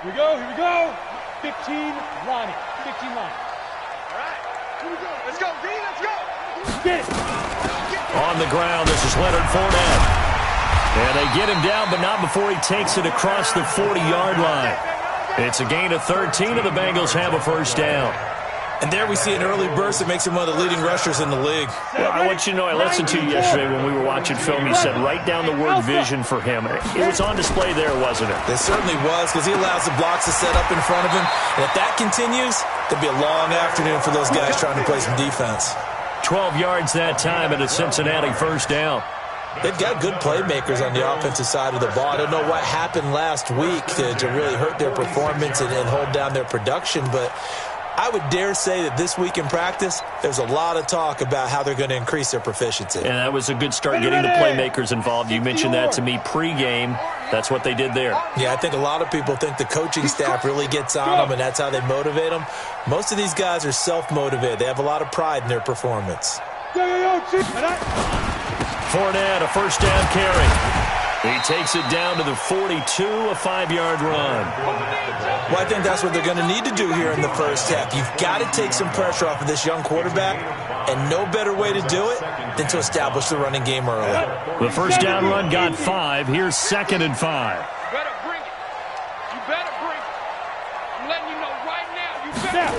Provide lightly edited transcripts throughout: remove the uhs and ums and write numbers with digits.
Here we go, here we go. 15 lining, 15 lining. All right, here we go. Let's go, D, let's go. Get it. On the ground, this is Leonard Fournette. And they get him down, but not before he takes it across the 40-yard line. It's a gain of 13, and the Bengals have a first down. And there we see an early burst that makes him one of the leading rushers in the league. Well, I want you to know, I listened to you yesterday when we were watching film. You said write down the word vision for him. It was on display there, wasn't it? It certainly was, because he allows the blocks to set up in front of him. And if that continues, there'll be a long afternoon for those guys trying to play some defense. 12 yards that time and a Cincinnati first down. They've got good playmakers on the offensive side of the ball. I don't know what happened last week to really hurt their performance and hold down their production, but I would dare say that this week in practice, there's a lot of talk about how they're going to increase their proficiency. And that was a good start getting the playmakers involved. You mentioned that to me pregame. That's what they did there. Yeah, I think a lot of people think the coaching staff really gets on them, and that's how they motivate them. Most of these guys are self-motivated. They have a lot of pride in their performance. Fournette, a first down carry. He takes it down to the 42, a 5-yard run. Well, I think that's what they're going to need to do here in the first half. You've got to take some pressure off of this young quarterback, and no better way to do it than to establish the running game early. The first down run got 5. Here's 2nd and 5. You better bring it. You better bring it. I'm letting you know right now. You better.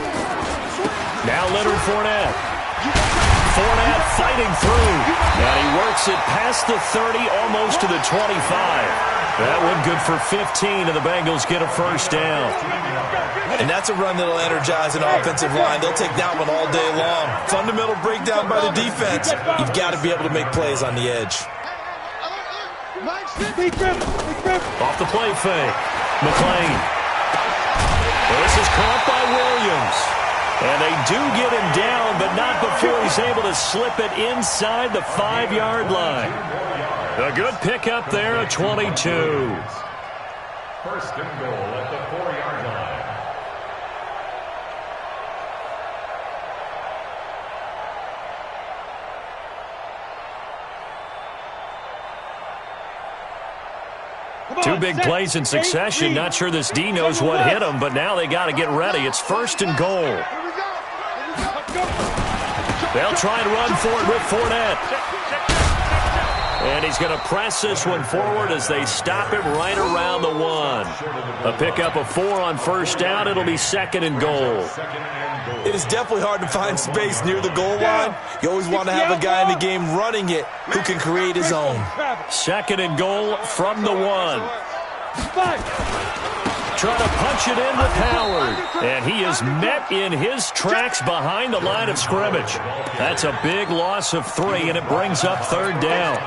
Now Leonard Fournette. Fournette fighting through, and he works it past the 30, almost to the 25. That one good for 15, and the Bengals get a first down. And that's a run that'll energize an offensive line. They'll take that one all day long. Fundamental breakdown by the defense. You've got to be able to make plays on the edge. Off the play fake, McLean. This is caught by Williams. And they do get him down, but not before he's able to slip it inside the 5-yard line. A good pickup there at 22. First and goal at the 4-yard line. Two big plays in succession. Not sure this D knows what hit him, but now they got to get ready. It's first and goal. They'll try and run for it with Fournette. And he's going to press this one forward as they stop him right around the 1. A pickup of 4 on first down. It'll be 2nd and goal. It is definitely hard to find space near the goal line. You always want to have a guy in the game running it who can create his own. 2nd and goal from the 1. Trying to punch it in with Howard. And he is met in his tracks behind the line of scrimmage. That's a big loss of 3, and it brings up 3rd down.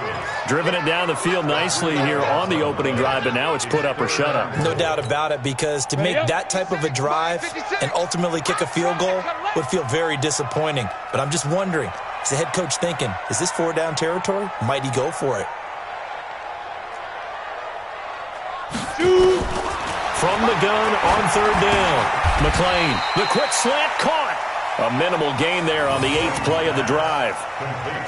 Driven it down the field nicely here on the opening drive, but now it's put up or shut up. No doubt about it, because to make that type of a drive and ultimately kick a field goal would feel very disappointing. But I'm just wondering, is the head coach thinking, is this 4-down territory? Might he go for it? From the gun on 3rd down. McLean, the quick slant caught. A minimal gain there on the 8th play of the drive.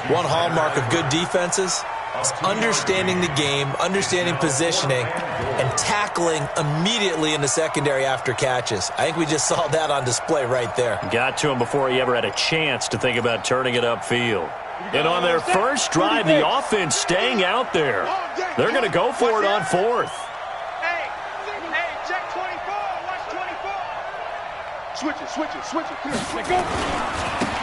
One hallmark of good defenses is understanding the game, understanding positioning, and tackling immediately in the secondary after catches. I think we just saw that on display right there. Got to him before he ever had a chance to think about turning it upfield. And on their first drive, the offense staying out there. They're going to go for it on 4th. Switch it. Here, go.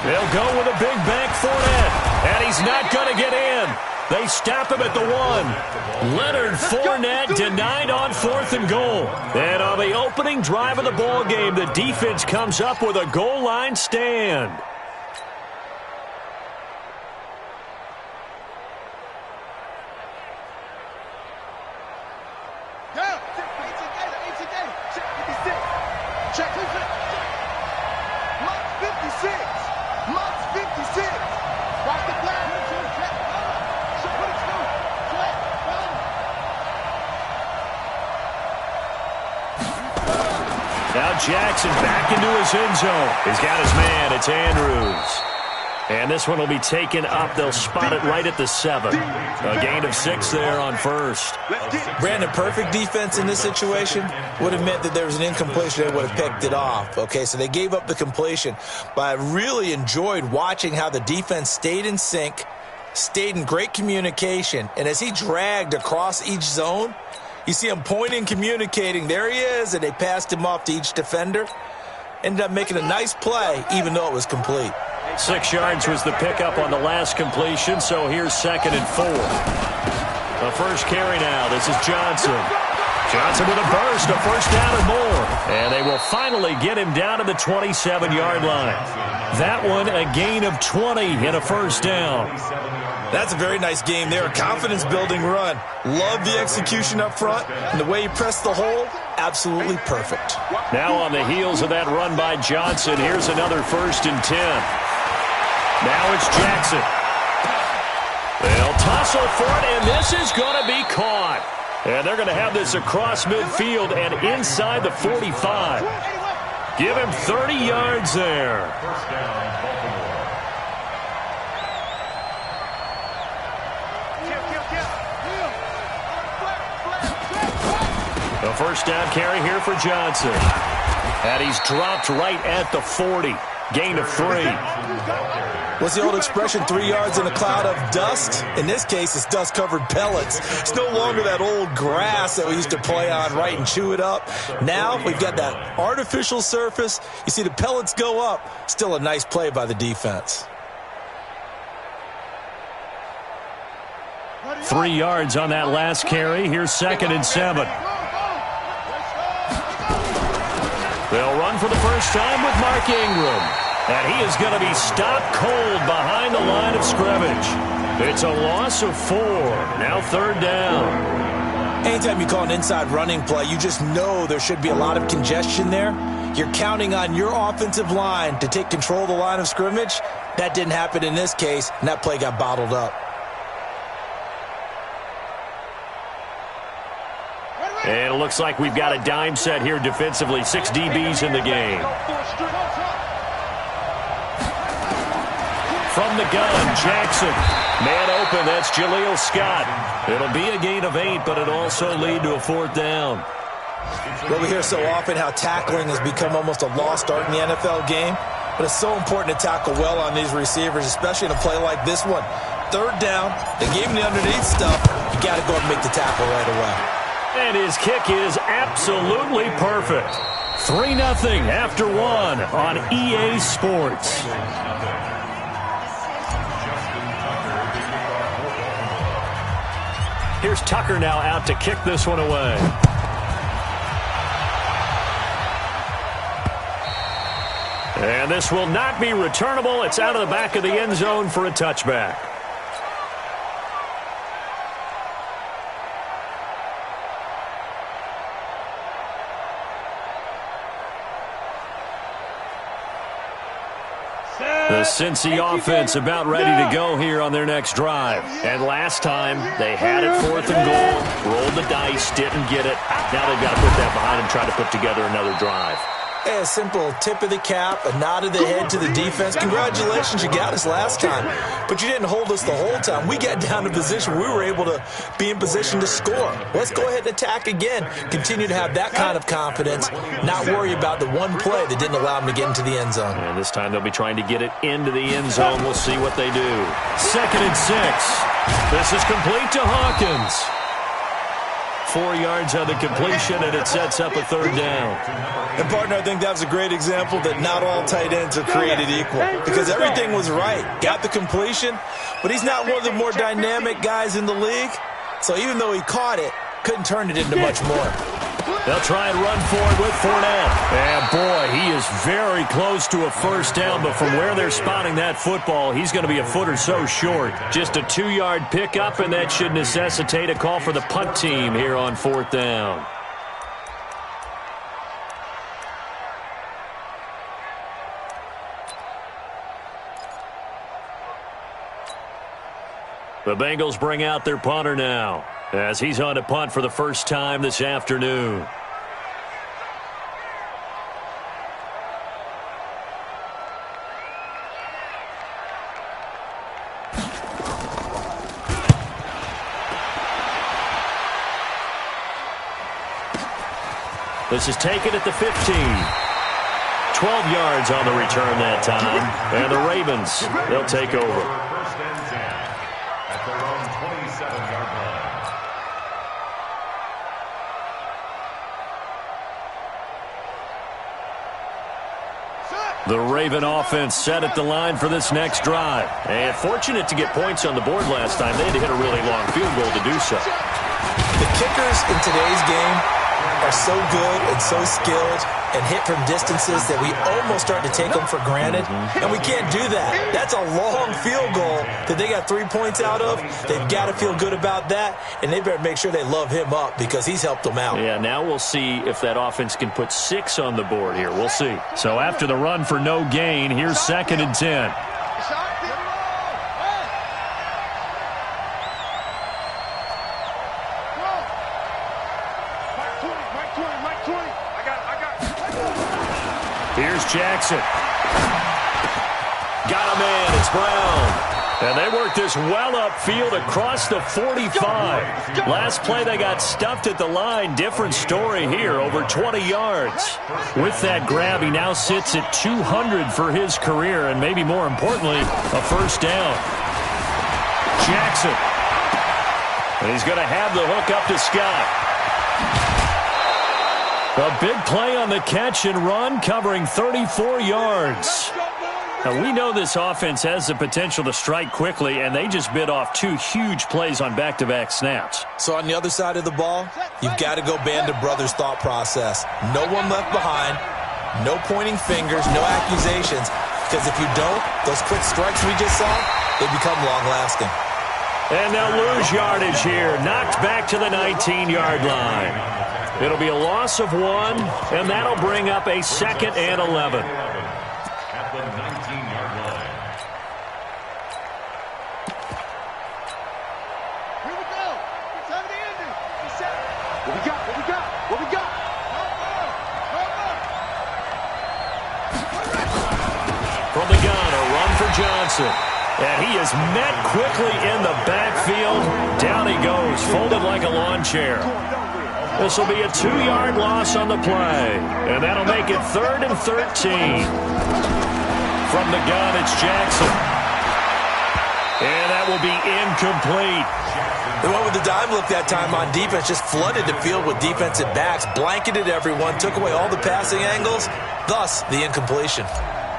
They'll go with a big bank Fournette, and he's not going to get in. They stop him at the 1. Leonard Fournette denied on 4th and goal. And on the opening drive of the ball game, the defense comes up with a goal line stand. Now Jackson back into his end zone. He's got his man. It's Andrews. And this one will be taken up. They'll spot it right at the 7. A gain of 6 there on first. Brandon, perfect defense in this situation would have meant that there was an incompletion. They would have picked it off. Okay, so they gave up the completion. But I really enjoyed watching how the defense stayed in sync, stayed in great communication. And as he dragged across each zone, you see him pointing, communicating. There he is, and they passed him off to each defender. Ended up making a nice play, even though it was complete. 6 yards was the pickup on the last completion, so here's 2nd and 4. The first carry now. This is Johnson. Johnson with a burst, a first down or more. And they will finally get him down to the 27-yard line. That one a gain of 20 and a first down. That's a very nice game there. A confidence-building run. Love the execution up front, and the way he pressed the hole, absolutely perfect. Now on the heels of that run by Johnson, here's another 1st and 10. Now it's Jackson. They'll tussle for it, and this is going to be caught. And they're going to have this across midfield and inside the 45. Give him 30 yards there. First down, Baltimore. The first down carry here for Johnson. And he's dropped right at the 40. Gain of 3. What's the old expression, 3 yards in a cloud of dust? In this case, it's dust-covered pellets. It's no longer that old grass that we used to play on, right, and chew it up. Now we've got that artificial surface. You see the pellets go up. Still a nice play by the defense. 3 yards on that last carry. Here's 2nd and 7. They'll run for the first time with Mark Ingram. And he is going to be stopped cold behind the line of scrimmage. It's a loss of 4. Now 3rd down. Anytime you call an inside running play, you just know there should be a lot of congestion there. You're counting on your offensive line to take control of the line of scrimmage. That didn't happen in this case, and that play got bottled up. And it looks like we've got a dime set here defensively. 6 DBs in the game. From the gun, Jackson. Man open, that's Jaleel Scott. It'll be a gain of 8, but it'll also lead to a 4th down. Well, we hear so often how tackling has become almost a lost art in the NFL game, but it's so important to tackle well on these receivers, especially in a play like this one. 3rd down, they gave him the underneath stuff. You got to go and make the tackle right away. And his kick is absolutely perfect. 3-0 after 1 on EA Sports. Here's Tucker now out to kick this one away. And this will not be returnable. It's out of the back of the end zone for a touchback. The Cincy offense about ready to go here on their next drive. And last time, they had it 4th and goal, rolled the dice, didn't get it. Now they've got to put that behind and try to put together another drive. Hey, a simple tip of the cap, a nod of the head to the defense. Congratulations, you got us last time. But you didn't hold us the whole time. We got down to position. We were able to be in position to score. Let's go ahead and attack again. Continue to have that kind of confidence. Not worry about the one play that didn't allow them to get into the end zone. And this time they'll be trying to get it into the end zone. We'll see what they do. 2nd and 6. This is complete to Hawkins. 4 yards on the completion, and it sets up a 3rd down. And, partner, I think that was a great example that not all tight ends are created equal, because everything was right. Got the completion, but he's not one of the more dynamic guys in the league. So even though he caught it, couldn't turn it into much more. They'll try and run for it with Fournette. And, boy, he is very close to a first down, but from where they're spotting that football, he's going to be a foot or so short. Just a 2-yard pickup, and that should necessitate a call for the punt team here on 4th down. The Bengals bring out their punter now, as he's on to punt for the first time this afternoon. This is taken at the 15. 12 yards on the return that time. And the Ravens, they'll take over. First and 10 at their own 27-yard line. The Raven offense set at the line for this next drive. And fortunate to get points on the board last time. They had to hit a really long field goal to do so. The kickers in today's game are so good and so skilled and hit from distances that we almost start to take them for granted. And we can't do that. That's a long field goal that they got 3 points out of. They've got to feel good about that, and they better make sure they love him up because he's helped them out. Yeah, now we'll see if that offense can put 6 on the board here. We'll see. So after the run for no gain, here's 2nd and 10. Here's Jackson. Got a man. It's Brown. And they worked this well upfield across the 45. Last play they got stuffed at the line. Different story here. Over 20 yards. With that grab, he now sits at 200 for his career. And maybe more importantly, a first down. Jackson. And he's going to have the hook up to Scott. A big play on the catch and run, covering 34 yards. Now, we know this offense has the potential to strike quickly, and they just bit off 2 huge plays on back-to-back snaps. So on the other side of the ball, you've got to go Band of Brothers thought process. No one left behind, no pointing fingers, no accusations, because if you don't, those quick strikes we just saw, they become long-lasting. And they'll lose yardage here, knocked back to the 19-yard line. It'll be a loss of 1, and that'll bring up a 2nd and 11. At the 19-yard line. Here we go. It's time of the ending. What we got? What we got? What we got? From the gun, a run for Johnson. And he is met quickly in the backfield. Down he goes, folded like a lawn chair. This will be a 2-yard loss on the play. And that'll make it 3rd and 13. From the gun, it's Jackson. And that will be incomplete. They went with the dime look that time on defense, just flooded the field with defensive backs, blanketed everyone, took away all the passing angles, thus the incompletion.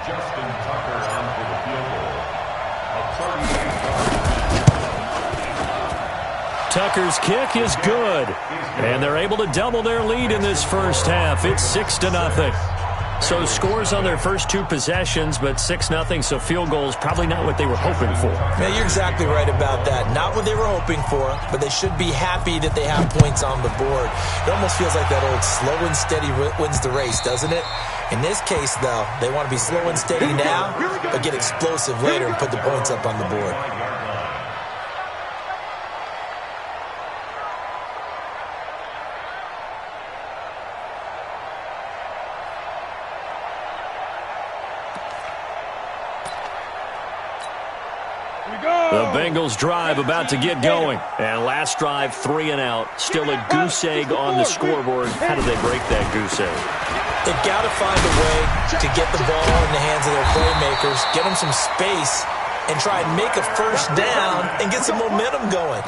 Justin Tucker on for the field goal. A 38-yard. Tucker's kick is good. And they're able to double their lead in this first half. It's 6-0. So scores on their first 2 possessions, but 6-0, so field goals probably not what they were hoping for. Yeah, you're exactly right about that. Not what they were hoping for, but they should be happy that they have points on the board. It almost feels like that old slow and steady wins the race, doesn't it? In this case, though, they want to be slow and steady now, but get explosive later and put the points up on the board. The Bengals drive about to get going. And last drive, 3 and out. Still a goose egg on the scoreboard. How do they break that goose egg? They've got to find a way to get the ball in the hands of their playmakers, get them some space, and try and make a first down and get some momentum going.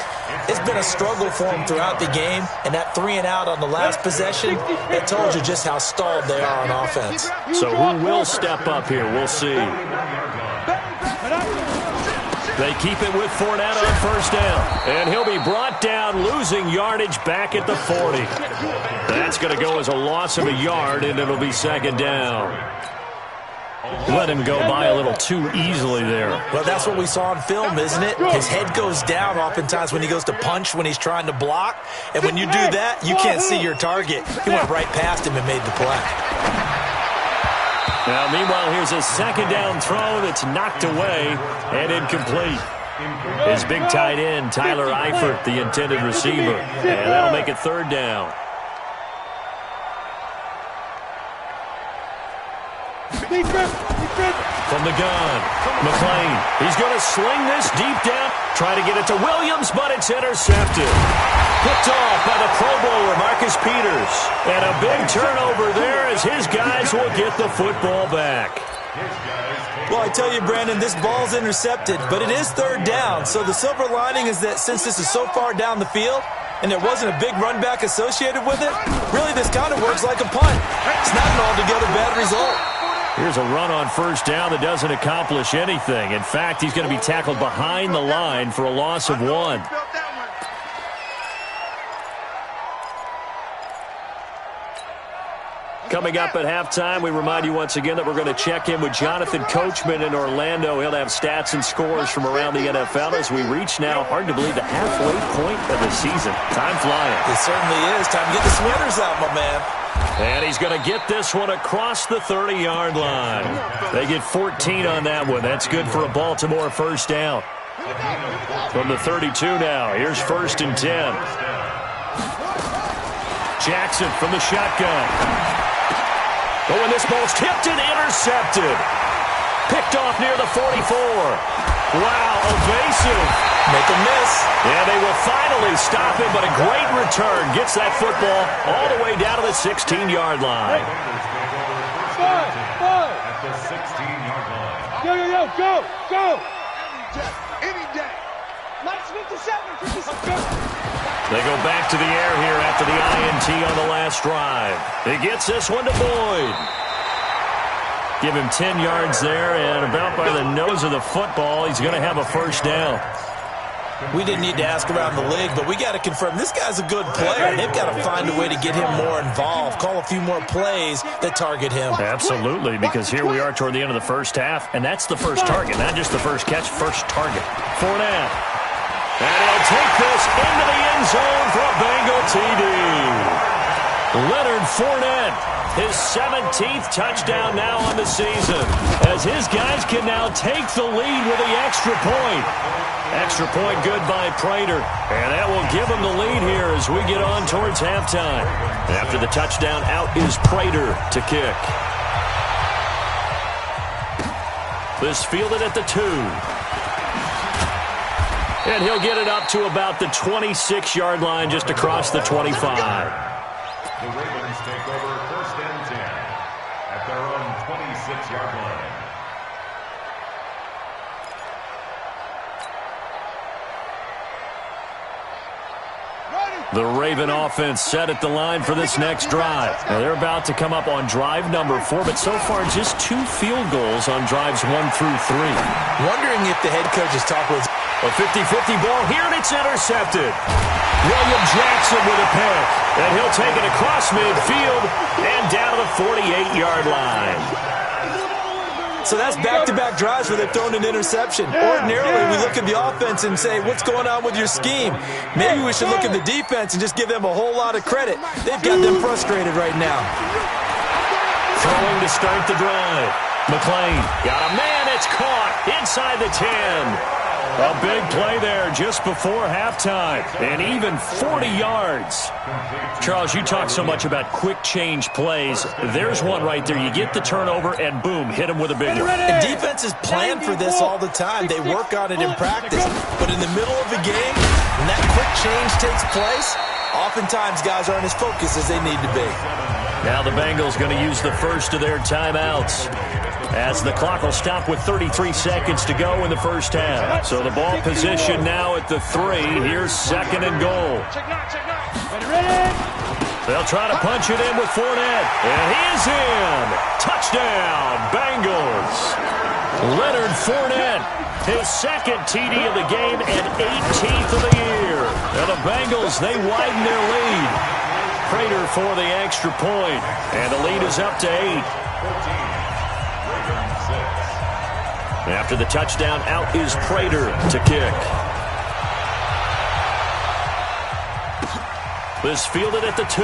It's been a struggle for them throughout the game, and that 3 and out on the last possession, that told you just how stalled they are on offense. So who will step up here? We'll see. They keep it with Fournette on first down. And he'll be brought down, losing yardage back at the 40. That's going to go as a loss of a yard, and it'll be 2nd down. Let him go by a little too easily there. Well, that's what we saw on film, isn't it? His head goes down oftentimes when he goes to punch, when he's trying to block. And when you do that, you can't see your target. He went right past him and made the play. Now, meanwhile, here's a 2nd down throw that's knocked away and incomplete. His big tight end, Tyler Eifert, the intended receiver. And that'll make it 3rd down. Defense. From the gun, McClain. He's going to sling this deep down Try to get it to Williams, but it's intercepted. Picked off by the Pro Bowler, Marcus Peters. And a big turnover there as his guys will get the football back. Well, I tell you, Brandon, this ball's intercepted, but it is third down. So the silver lining is that since this is so far down the field and there wasn't a big run back associated with it, really this kind of works like a punt. It's not an altogether bad result. Here's a run on first down that doesn't accomplish anything. In fact, he's going to be tackled behind the line for a loss of 1. Coming up at halftime, we remind you once again that we're going to check in with Jonathan Coachman in Orlando. He'll have stats and scores from around the NFL as we reach now, hard to believe, the halfway point of the season. Time flying. It certainly is. Time to get the sweaters out, my man. And he's going to get this one across the 30-yard line. They get 14 on that one. That's good for a Baltimore first down. From the 32 now, here's 1st and 10. Jackson from the shotgun. Oh, and this ball's tipped and intercepted. Picked off near the 44. Wow, evasive. Make a miss. And they will finally stop him, but a great return. Gets that football all the way down to the 16-yard line. Five. At the 16-yard line. Go. Any day. Minus 57. They go back to the air here after the INT on the last drive. He gets this one to Boyd. Give him 10 yards there, and about by the nose of the football, he's going to have a first down. We didn't need to ask around the league, but we got to confirm this guy's a good player. They've got to find a way to get him more involved, call a few more plays that target him. Absolutely, because here we are toward the end of the first half, and that's the first target, not just the first catch, first target. Fournette. And he'll take this into the end zone for a Bengal TD. Leonard Fournette, his 17th touchdown now on the season, as his guys can now take the lead with the extra point. Extra point good by Prater, and that will give him the lead here as we get on towards halftime. After the touchdown, out is Prater to kick. This fielded at the 2. And he'll get it up to about the 26-yard line, just across the 25. The Ravens take over 1st and 10 at their own 26-yard line. The Raven offense set at the line for this next drive. Now they're about to come up on drive number 4, but so far just 2 field goals on drives 1 through 3. Wondering if the head coach is talking with a 50-50 ball here, and it's intercepted. William Jackson with a pick, and he'll take it across midfield and down to the 48-yard line. So that's back-to-back drives where they've thrown an interception. Ordinarily, we look at the offense and say, what's going on with your scheme? Maybe we should look at the defense and just give them a whole lot of credit. They've got them frustrated right now. Throwing to start the drive. McClain got a man. It's caught inside the 10. A big play there just before halftime, and even 40 yards. Charles, you talk so much about quick change plays. There's one right there. You get the turnover, and boom, hit him with a big one. And defenses plan for this all the time. They work on it in practice. But in the middle of the game, when that quick change takes place, oftentimes guys aren't as focused as they need to be. Now the Bengals going to use the first of their timeouts, as the clock will stop with 33 seconds to go in the first half. So the ball position now at the 3. Here's 2nd and goal. They'll try to punch it in with Fournette. And he is in. Touchdown, Bengals. Leonard Fournette, his 2nd TD of the game and 18th of the year. And the Bengals, they widen their lead. Prater for the extra point. And the lead is up to 8. After the touchdown, out is Prater to kick. This fielded at the 2.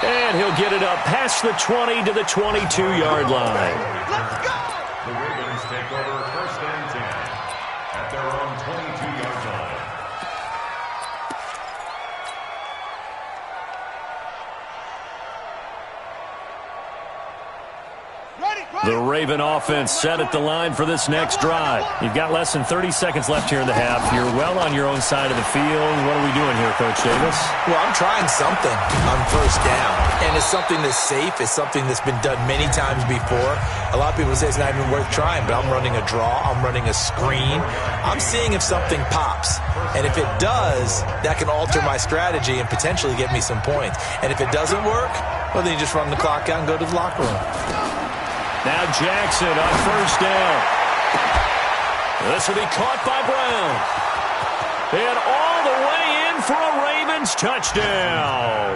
And he'll get it up past the 20 to the 22-yard line. Let's go! The Ravens take over 1st and 10 at their own 22-yard line. The Raven offense set at the line for this next drive. You've got less than 30 seconds left here in the half. You're well on your own side of the field. What are we doing here, Coach Davis? Well, I'm trying something on first down, and it's something that's safe. It's something that's been done many times before. A lot of people say it's not even worth trying, but I'm running a draw. I'm running a screen. I'm seeing if something pops, and if it does, that can alter my strategy and potentially get me some points. And if it doesn't work, well, then you just run the clock out and go to the locker room. Now Jackson on first down. This will be caught by Brown. And all the way in for a Ravens touchdown.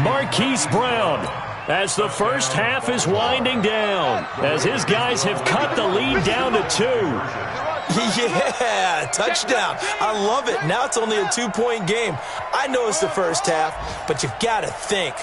Marquise Brown, as the first half is winding down, as his guys have cut the lead down to 2. Yeah, touchdown. I love it. Now it's only a 2-point game. I know it's the first half, but you've got to think.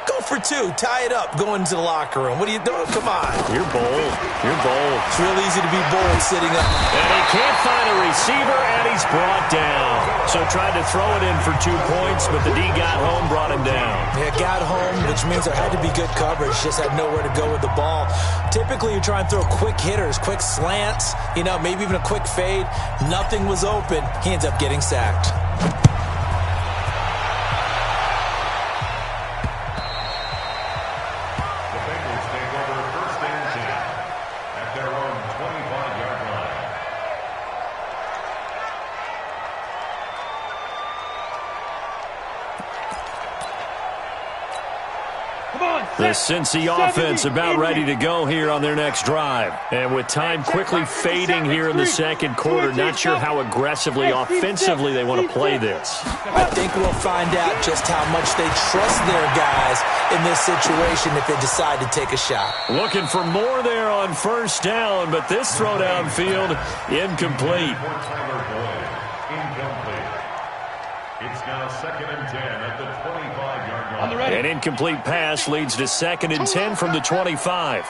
Go for 2. Tie it up. Go into the locker room. What are you doing? Come on. You're bold. You're bold. It's real easy to be bold sitting up. And he can't find a receiver, and he's brought down. So tried to throw it in for 2 points, but the D got home, brought him down. Yeah, got home, which means there had to be good coverage. Just had nowhere to go with the ball. Typically, you try and throw quick hitters, quick slants, maybe even a quick fade. Nothing was open. He ends up getting sacked. The Cincy offense about ready to go here on their next drive. And with time quickly fading here in the second quarter, not sure how aggressively, offensively they want to play this. I think we'll find out just how much they trust their guys in this situation if they decide to take a shot. Looking for more there on first down, but this throw downfield, incomplete. It's now 2nd and 10 at the 25-yard line. An incomplete pass leads to 2nd and 10 from the 25.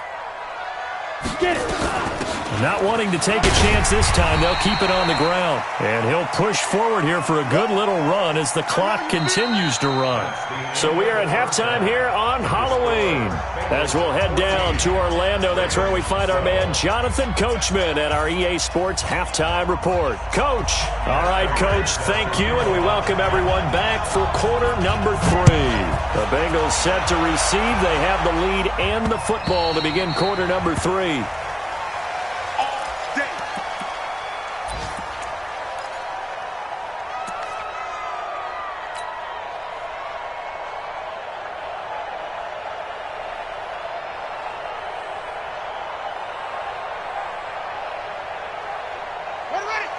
Get it. Not wanting to take a chance this time, they'll keep it on the ground. And he'll push forward here for a good little run as the clock continues to run. So we are at halftime here on Halloween. As we'll head down to Orlando, that's where we find our man Jonathan Coachman at our EA Sports Halftime Report. Coach. All right, Coach, thank you, and we welcome everyone back for quarter number 3. The Bengals set to receive. They have the lead and the football to begin quarter number 3.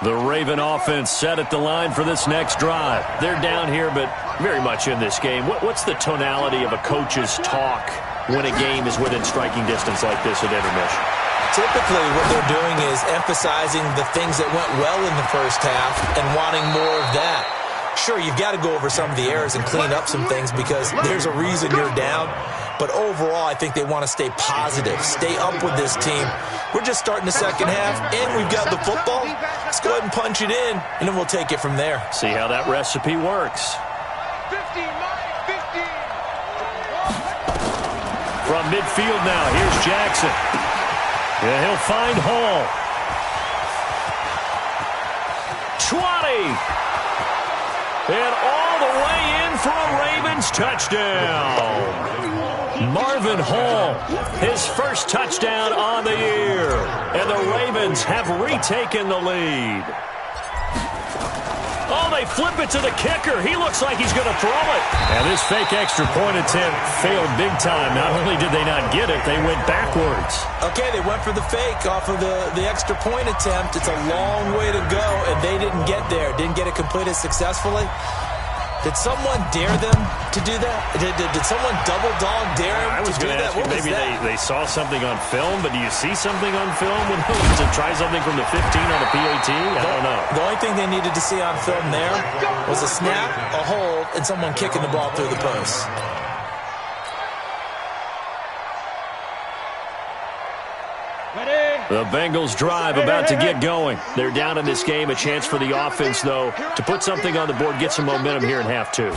The Raven offense set at the line for this next drive. They're down here, but very much in this game. What's the tonality of a coach's talk when a game is within striking distance like this at intermission? Typically, what they're doing is emphasizing the things that went well in the first half and wanting more of that. Sure, you've got to go over some of the errors and clean up some things because there's a reason you're down. But overall, I think they want to stay positive, stay up with this team. We're just starting the second half, and we've got the football. Let's go ahead and punch it in, and then we'll take it from there. See how that recipe works. 15. From midfield now, here's Jackson. And he'll find Hall. 20. And all the way in for a Ravens touchdown. Marvin Hall, his first touchdown on the year. And the Ravens have retaken the lead. Oh, they flip it to the kicker. He looks like he's going to throw it. And this fake extra point attempt failed big time. Not only did they not get it, they went backwards. Okay, they went for the fake off of the extra point attempt. It's a long way to go, and they didn't get there. Didn't get it completed successfully. Did someone dare them to do that? Did someone double dog dare them to do that? I was going to ask you, maybe they saw something on film, but do you see something on film when to try something from the 15 on the PAT? I don't know. The only thing they needed to see on film there was a snap, a hold, and someone kicking the ball through the post. The Bengals drive about to get going. They're down in this game. A chance for the offense, though, to put something on the board, get some momentum here in half 2.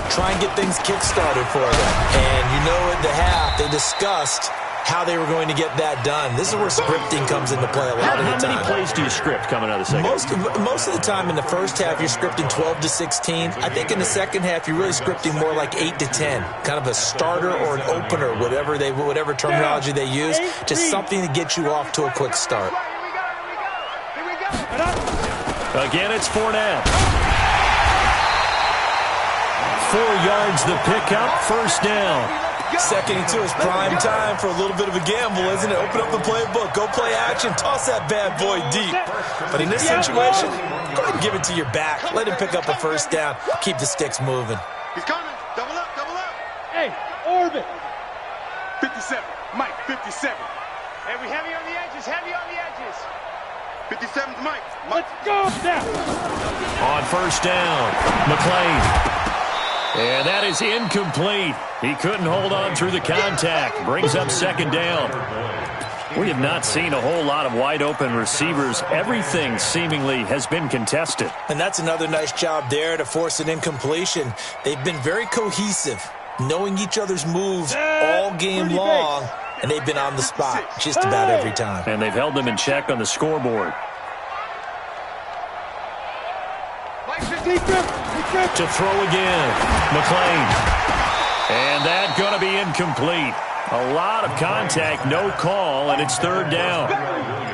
Try and get things kick-started for them. And you know at the half, they discussed how they were going to get that done. This is where scripting comes into play a lot of the time. How many plays do you script coming out of the second? Most of the time in the first half, you're scripting 12 to 16. I think in the second half, you're really scripting more like 8 to 10. Kind of a starter or an opener, whatever terminology they use. Just something to get you off to a quick start. Again, it's Fournette. 4 yards the pickup, first down. Second and 2 is prime time for a little bit of a gamble, isn't it? Open up the playbook, go play action, toss that bad boy deep. But in this situation, go ahead and give it to your back. Let him pick up a first down. Keep the sticks moving. He's coming. Double up, double up. Hey, orbit. 57. Mike, 57. Hey, we heavy on the edges, heavy on the edges. 57's Mike. Let's go now. On first down, McClain. And that is incomplete. He couldn't hold on through the contact. Brings up second down. We have not seen a whole lot of wide-open receivers. Everything seemingly has been contested. And that's another nice job there to force an incompletion. They've been very cohesive, knowing each other's moves all game long, and they've been on the spot just about every time. And they've held them in check on the scoreboard. To throw again, McClain. And that's going to be incomplete. A lot of contact, no call, and it's third down.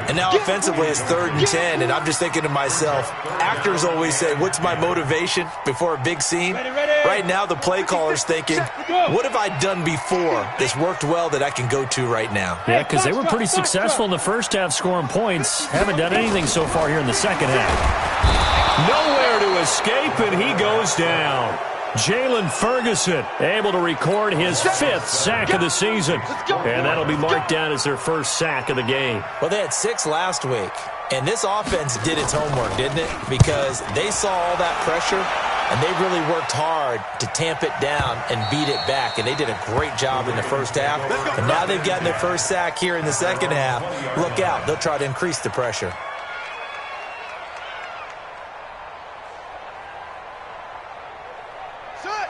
And now offensively it's 3rd and 10, and I'm just thinking to myself, actors always say, what's my motivation before a big scene? Right now the play caller's thinking, what have I done before that's worked well that I can go to right now? Yeah, because they were pretty successful in the first half scoring points. Haven't done anything so far here in the second half. Nowhere to escape, and he goes down. Jalen Ferguson able to record his 5th sack of the season. And that'll be marked down as their first sack of the game. Well, they had 6 last week. And this offense did its homework, didn't it? Because they saw all that pressure, and they really worked hard to tamp it down and beat it back. And they did a great job in the first half. And now they've gotten their first sack here in the second half. Look out. They'll try to increase the pressure.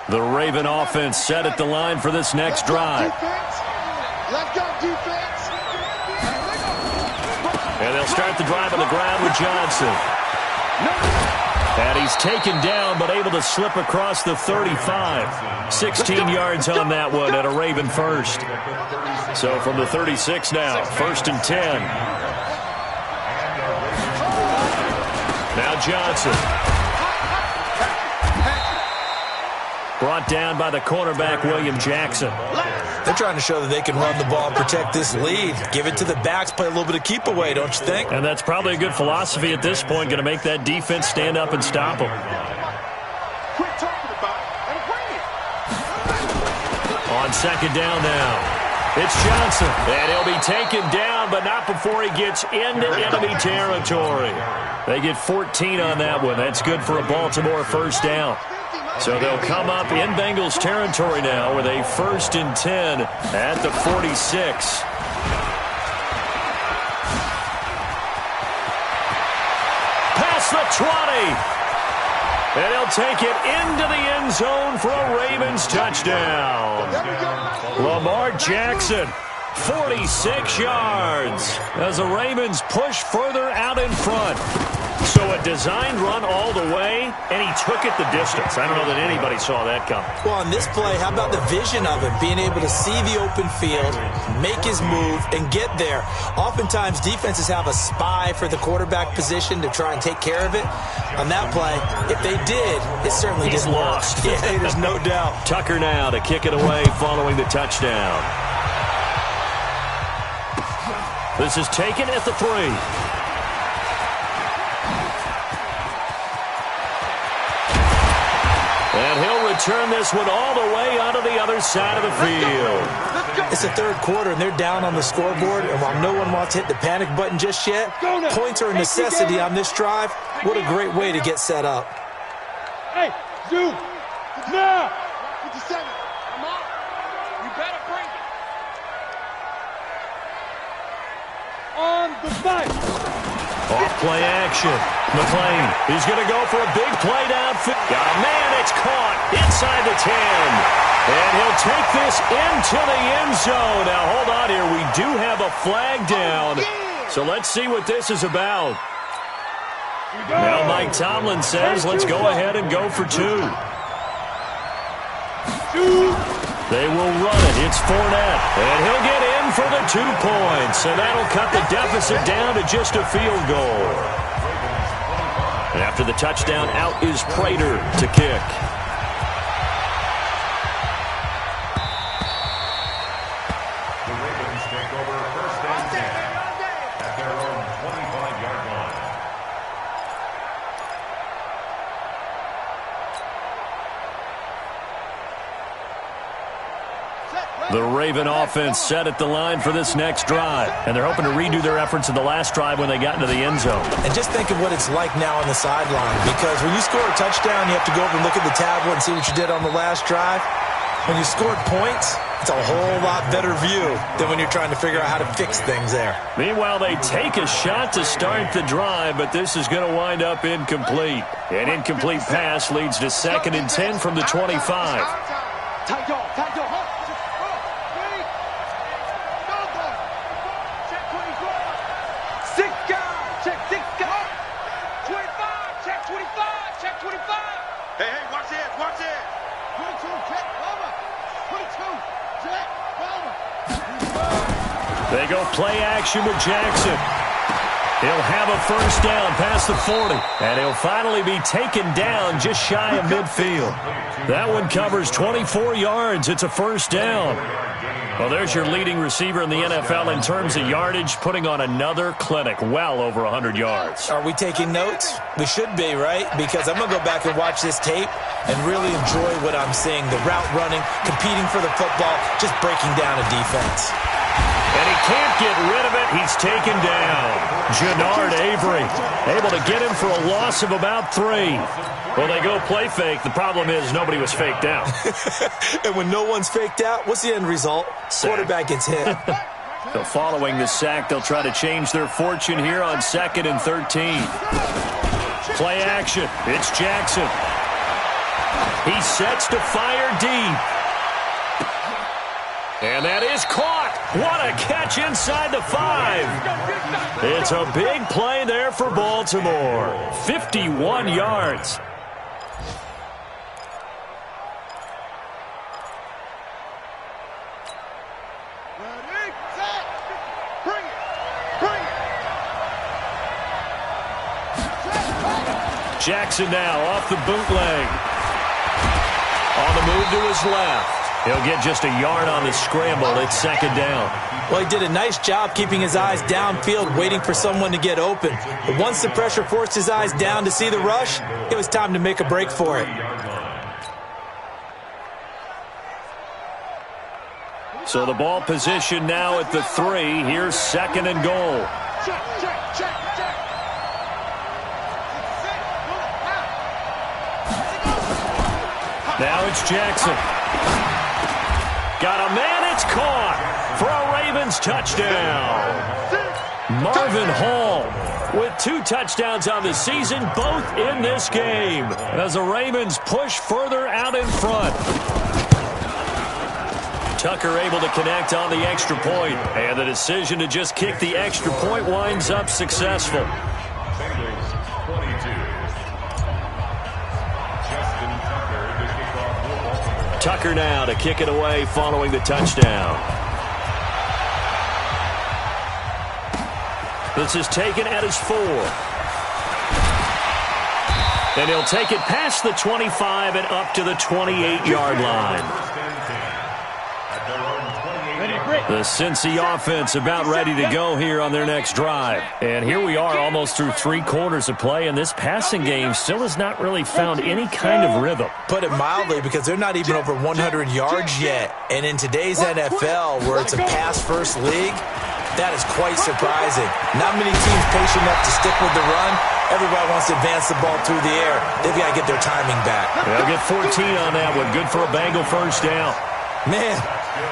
The Raven offense set at the line for this next drive. Let's go, defense. And they'll start the drive on the ground with Johnson. And he's taken down, but able to slip across the 35. 16 yards on that one and a Raven first. So from the 36 now, 1st and 10. Now Johnson. Brought down by the cornerback, William Jackson. They're trying to show that they can run the ball and protect this lead. Give it to the backs, play a little bit of keep away, don't you think? And that's probably a good philosophy at this point, going to make that defense stand up and stop them. Quit talking about it and bring it. On second down now, it's Johnson. And he'll be taken down, but not before he gets into enemy territory. They get 14 on that one. That's good for a Baltimore first down. So they'll come up in Bengals territory now with a 1st and 10 at the 46. Past the 20. And he'll take it into the end zone for a Ravens touchdown. Lamar Jackson, 46 yards as the Ravens push further out in front. So a designed run all the way, and he took it the distance. I don't know that anybody saw that coming. Well, on this play, how about the vision of him, being able to see the open field, make his move, and get there. Oftentimes, defenses have a spy for the quarterback position to try and take care of it. On that play, if they did, it certainly didn't work. Yeah, there's no doubt. Tucker now to kick it away following the touchdown. This is taken at the 3. And he'll return this one all the way onto the other side of the field. It's the 3rd quarter, and they're down on the scoreboard. And while no one wants to hit the panic button just yet, points are a necessity on this drive. What a great way to get set up. Hey, Zoom, now. 57. Come on. You better bring it. On the fight. Off play action. McClain, he's going to go for a big play downfield. Oh, man, it's caught inside the 10. And he'll take this into the end zone. Now, hold on here. We do have a flag down. So let's see what this is about. Now Mike Tomlin says, let's go ahead and go for 2. They will run it. It's Fournette. And he'll get in for the 2 points. And that'll cut the deficit down to just a field goal. And after the touchdown, out is Prater to kick. The Ravens take over first and 10 at their own 25-yard line. The Raven offense set at the line for this next drive. And they're hoping to redo their efforts in the last drive when they got into the end zone. And just think of what it's like now on the sideline. Because when you score a touchdown, you have to go over and look at the tablet and see what you did on the last drive. When you scored points, it's a whole lot better view than when you're trying to figure out how to fix things there. Meanwhile, they take a shot to start the drive, but this is going to wind up incomplete. An incomplete pass leads to 2nd and 10 from the 25. Hey, watch it, watch it. They go play action with Jackson. He'll have a first down past the 40. And he'll finally be taken down just shy of midfield. That one covers 24 yards. It's a first down. Well, there's your leading receiver in the NFL in terms of yardage, putting on another clinic, well over 100 yards. Are we taking notes? We should be, right? Because I'm going to go back and watch this tape and really enjoy what I'm seeing. The route running, competing for the football, just breaking down a defense. And he can't get rid of it. He's taken down. Jannard Avery able to get him for a loss of about 3. Well, they go play fake. The problem is nobody was faked out. And when no one's faked out, what's the end result? Sack. Quarterback gets hit. So following the sack, they'll try to change their fortune here on 2nd and 13. Play action. It's Jackson. He sets to fire deep. And that is caught. What a catch inside the 5. It's a big play there for Baltimore. 51 yards. Jackson now off the bootleg. On the move to his left. He'll get just a yard on the scramble. It's 2nd down. Well, he did a nice job keeping his eyes downfield, waiting for someone to get open. But once the pressure forced his eyes down to see the rush, it was time to make a break for it. So the ball position now at the 3. Here's 2nd and goal. Now it's Jackson. Got a man, it's caught for a Ravens touchdown. Marvin Hall with 2 touchdowns on the season, both in this game, as the Ravens push further out in front. Tucker able to connect on the extra point, and the decision to just kick the extra point winds up successful. Tucker now to kick it away following the touchdown. This is taken at his 4. And he'll take it past the 25 and up to the 28-yard line. The Cincy offense about ready to go here on their next drive. And here we are almost through 3 quarters of play, and this passing game still has not really found any kind of rhythm. Put it mildly, because they're not even over 100 yards yet. And in today's NFL, where it's a pass-first league, that is quite surprising. Not many teams patient enough to stick with the run. Everybody wants to advance the ball through the air. They've got to get their timing back. They'll get 14 on that one. Good for a Bengal first down. Man,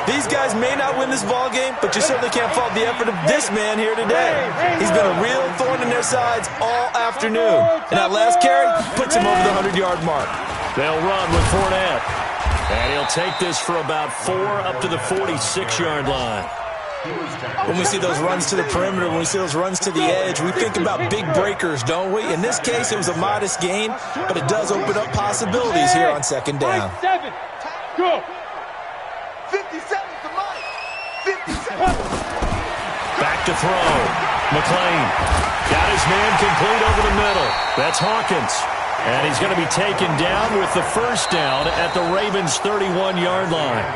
these guys may not win this ball game, but you certainly can't fault the effort of this man here today. He's been a real thorn in their sides all afternoon. And that last carry puts him over the 100-yard mark. They'll run with Fournette. And he'll take this for about 4 up to the 46-yard line. When we see those runs to the perimeter, when we see those runs to the edge, we think about big breakers, don't we? In this case, it was a modest gain, but it does open up possibilities here on second down. 7, go. 57 to Mike. 57. Back to throw. McLean got his man complete over the middle. That's Hawkins. And he's going to be taken down with the first down at the Ravens' 31-yard line.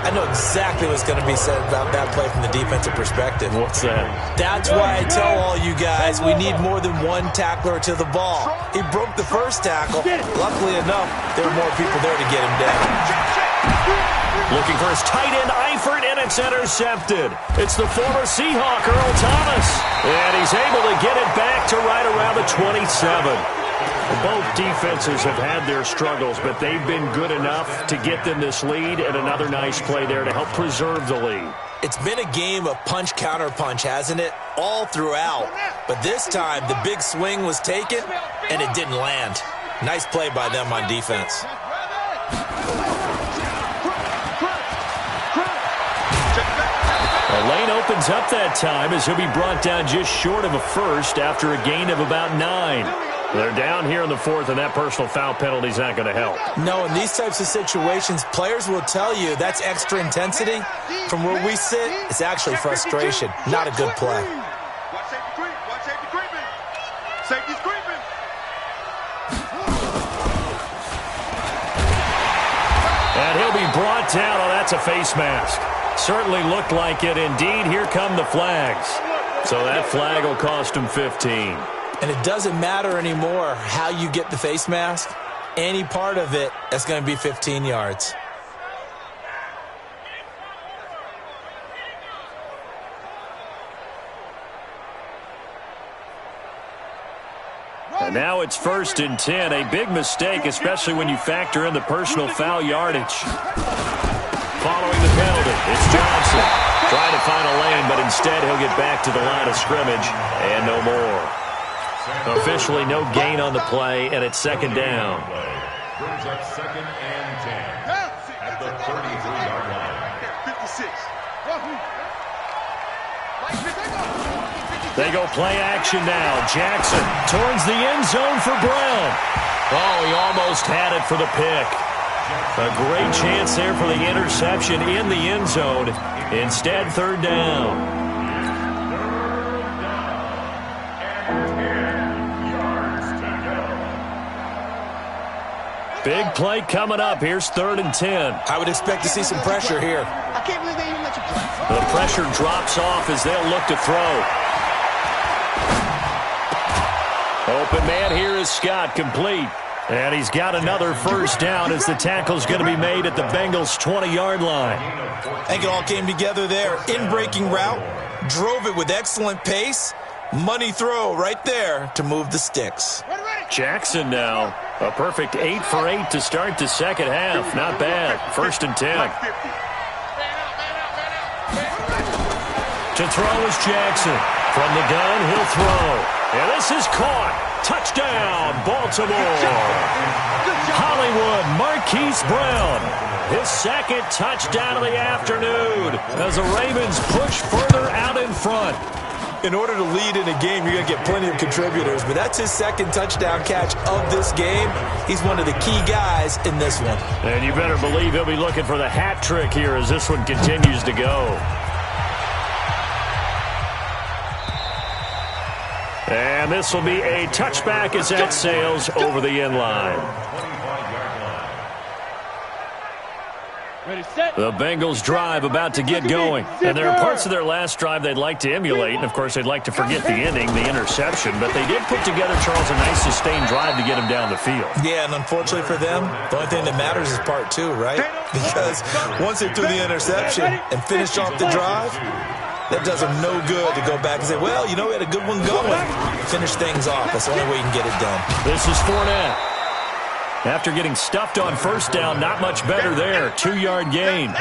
I know exactly what's going to be said about that play from the defensive perspective. What's that? That's why I tell all you guys we need more than one tackler to the ball. He broke the first tackle. Luckily enough, there were more people there to get him down. Looking for his tight end, Eifert, and it's intercepted. It's the former Seahawk, Earl Thomas. And he's able to get it back to right around the 27. Both defenses have had their struggles, but they've been good enough to get them this lead, and another nice play there to help preserve the lead. It's been a game of punch-counter-punch, hasn't it? All throughout. But this time, the big swing was taken, and it didn't land. Nice play by them on defense. The lane opens up that time as he'll be brought down just short of a first after a gain of about 9. They're down here in the 4th, and that personal foul penalty is not going to help. No, in these types of situations, players will tell you that's extra intensity. From where we sit, it's actually frustration, not a good play. Watch safety creep. Watch safety creeping. Safety's creeping. And he'll be brought down. Oh, that's a face mask. Certainly looked like it. Indeed, here come the flags. So that flag will cost him 15. And it doesn't matter anymore how you get the face mask. Any part of it, that's going to be 15 yards. And now it's 1st and 10. A big mistake, especially when you factor in the personal foul yardage. Following the penalty, it's Johnson. Trying to find a lane, but instead he'll get back to the line of scrimmage and no more. Officially no gain on the play, and it's 2nd down. Brings up 2nd and 10 at the 33-yard line. 56. They go play action now. Jackson towards the end zone for Brown. Oh, he almost had it for the pick. A great chance there for the interception in the end zone. Instead, 3rd down. Big play coming up. Here's 3rd and 10. I would expect to see some pressure here. I can't believe they even let you play. The pressure drops off as they'll look to throw. Open man here is Scott, complete. And he's got another first down as the tackle's going to be made at the Bengals' 20-yard line. I think it all came together there. In-breaking route, drove it with excellent pace. Money throw right there to move the sticks. Jackson now. A perfect 8 for 8 to start the second half. Not bad. 1st and 10. To throw is Jackson. From the gun, he'll throw. And this is caught. Touchdown, Baltimore. Hollywood Marquise Brown. His 2nd touchdown of the afternoon as the Ravens push further out in front. In order to lead in a game, you're going to get plenty of contributors, but that's his 2nd touchdown catch of this game. He's one of the key guys in this one. And you better believe he'll be looking for the hat trick here as this one continues to go. And this will be a touchback as that sails over the end line. The Bengals drive about to get going. And there are parts of their last drive they'd like to emulate. And, of course, they'd like to forget the ending, the interception. But they did put together, Charles, a nice sustained drive to get him down the field. Yeah, and unfortunately for them, the only thing that matters is part 2, right? Because once they threw the interception and finished off the drive, that does them no good to go back and say, well, you know, we had a good one going. Finish things off. That's the only way you can get it done. This is Fournette. After getting stuffed on first down, not much better there. 2-yard gain.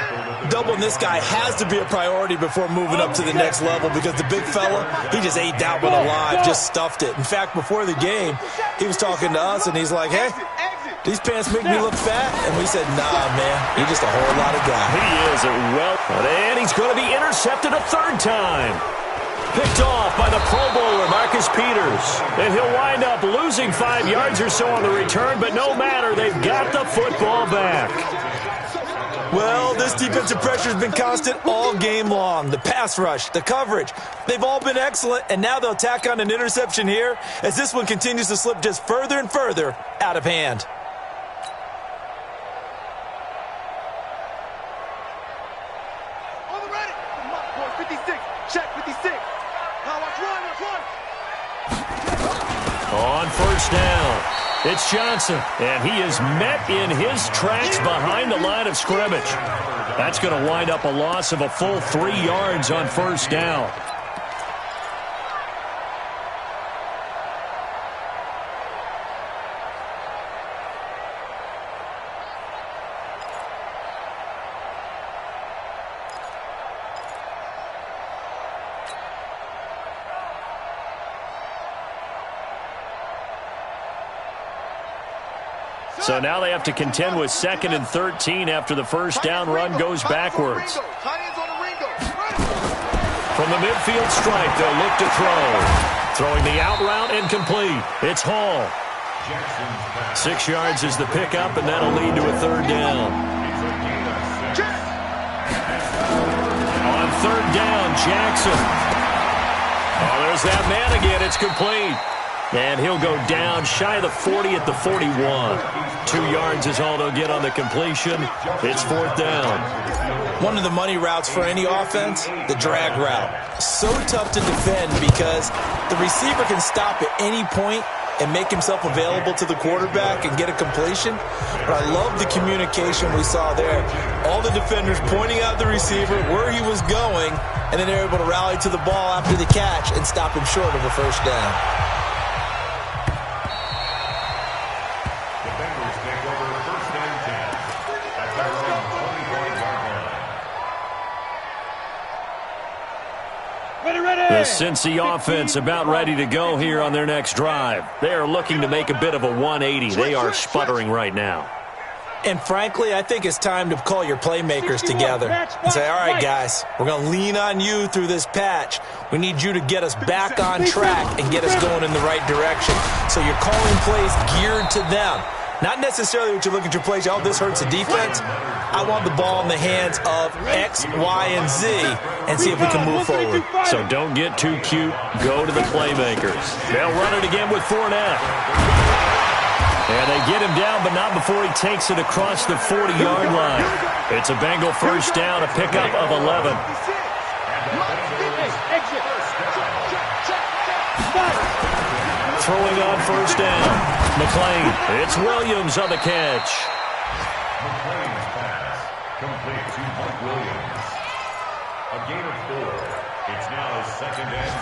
Doubling this guy has to be a priority before moving up to the next level because the big fella, he just ate that one alive, just stuffed it. In fact, before the game, he was talking to us, and he's like, hey, these pants make me look fat. And we said, nah, man, you're just a whole lot of guy. He is a and he's going to be intercepted a third time. Picked off by the Pro Bowler, Marcus Peters. And he'll wind up losing 5 yards or so on the return, but no matter, they've got the football back. Well, this defensive pressure has been constant all game long. The pass rush, the coverage, they've all been excellent, and now they'll tack on an interception here as this one continues to slip just further and further out of hand. On the ready. 56. Check 56. Now watch one. On first down, it's Johnson, and he is met in his tracks behind the line of scrimmage. That's going to wind up a loss of a full 3 yards on first down. So now they have to contend with 2nd and 13 after the first down run goes backwards. From the midfield stripe, they'll look to throw. Throwing the out route incomplete. It's Hall. 6 yards is the pickup, and that'll lead to a third down. On third down, Jackson. Oh, there's that man again. It's complete. And he'll go down shy of the 40 at the 41. 2 yards is all they'll get on the completion. It's fourth down. One of the money routes for any offense, the drag route. So tough to defend because the receiver can stop at any point and make himself available to the quarterback and get a completion. But I love the communication we saw there. All the defenders pointing out the receiver, where he was going, and then they're able to rally to the ball after the catch and stop him short of a first down. The Cincy offense about ready to go here on their next drive. They are looking to make a bit of a 180. They are sputtering right now. And frankly, I think it's time to call your playmakers together and say, all right, guys, we're going to lean on you through this patch. We need you to get us back on track and get us going in the right direction. So you're calling plays geared to them. Not necessarily what you look at your plays, oh, this hurts the defense. I want the ball in the hands of X, Y, and Z and see if we can move forward. So don't get too cute. Go to the playmakers. They'll run it again with Fournette. And they get him down, but not before he takes it across the 40-yard line. It's a Bengal first down, a pickup of 11. Throwing on first down. McLean. It's Williams on the catch. McLean's pass complete to Mike Williams. A gain of 4. It's now 2nd and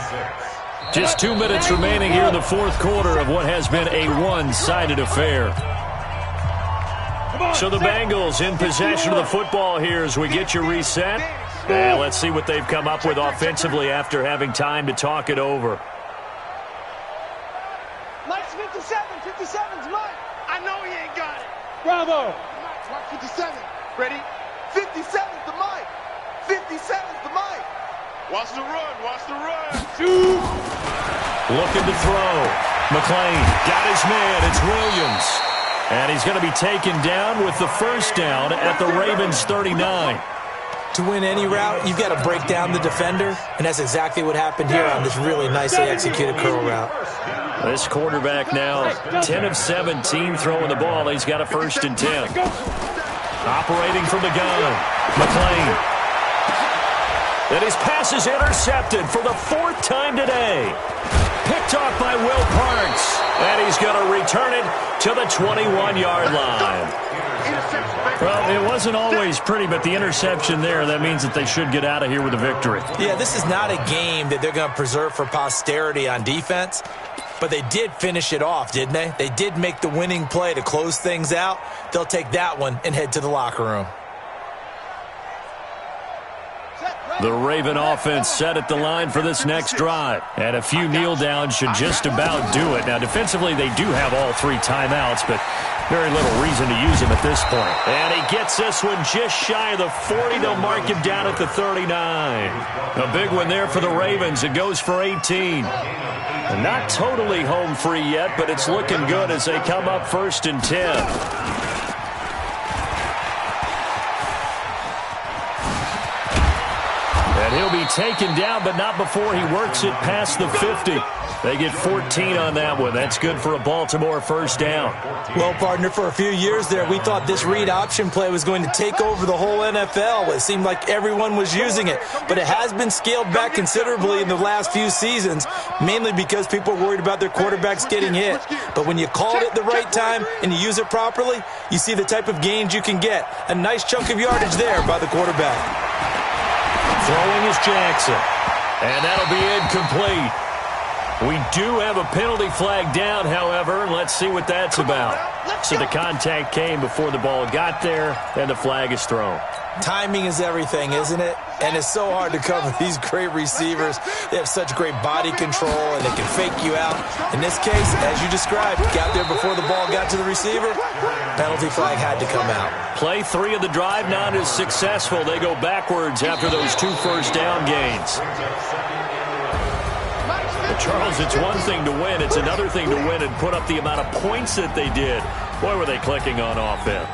6. Just 2 minutes remaining here in the fourth quarter of what has been a one-sided affair. So the Bengals in possession of the football here as we get you reset. And let's see what they've come up with offensively after having time to talk it over. Mike's 57. 57's Mike. I know he ain't got it. Bravo. Mike 57. Ready? 57's the Mike. 57's the Mike. Watch the run. Watch the run. Shoot. Looking to throw. McLean got his man. It's Williams. And he's going to be taken down with the first down at the Ravens 39. To win any route, you've got to break down the defender, and that's exactly what happened here on this really nicely executed curl route. This quarterback now 10 of 17 throwing the ball. He's got a 1st and 10. Operating from the gun, McLean. And his pass is intercepted for the 4th time today. Picked off by Will Parks. And he's going to return it to the 21-yard line. Well, it wasn't always pretty, but the interception there, that means that they should get out of here with a victory. Yeah, this is not a game that they're going to preserve for posterity on defense, but they did finish it off, didn't they? They did make the winning play to close things out. They'll take that one and head to the locker room. Set, right. The Raven offense set at the line for this next drive. And a few kneel downs should just about do it. Now, defensively, they do have all 3 timeouts, but very little reason to use them at this point. And he gets this one just shy of the 40. They'll mark him down at the 39. A big one there for the Ravens. It goes for 18. And not totally home free yet, but it's looking good as they come up 1st and 10. And he'll be taken down, but not before he works it past the 50. They get 14 on that one. That's good for a Baltimore first down. Well, partner, for a few years there, we thought this read option play was going to take over the whole NFL. It seemed like everyone was using it, but it has been scaled back considerably in the last few seasons, mainly because people are worried about their quarterbacks getting hit. But when you call it at the right time and you use it properly, you see the type of gains you can get. A nice chunk of yardage there by the quarterback. Throwing is Jackson, and that'll be incomplete. We do have a penalty flag down, however, and let's see what that's about. So the contact came before the ball got there, and the flag is thrown. Timing is everything, isn't it? And it's so hard to cover these great receivers. They have such great body control, and they can fake you out. In this case, as you described, got there before the ball got to the receiver. Penalty flag had to come out. Play 3 of the drive not as successful. They go backwards after those 2 first down gains. But Charles, it's one thing to win. It's another thing to win and put up the amount of points that they did. Boy, were they clicking on offense.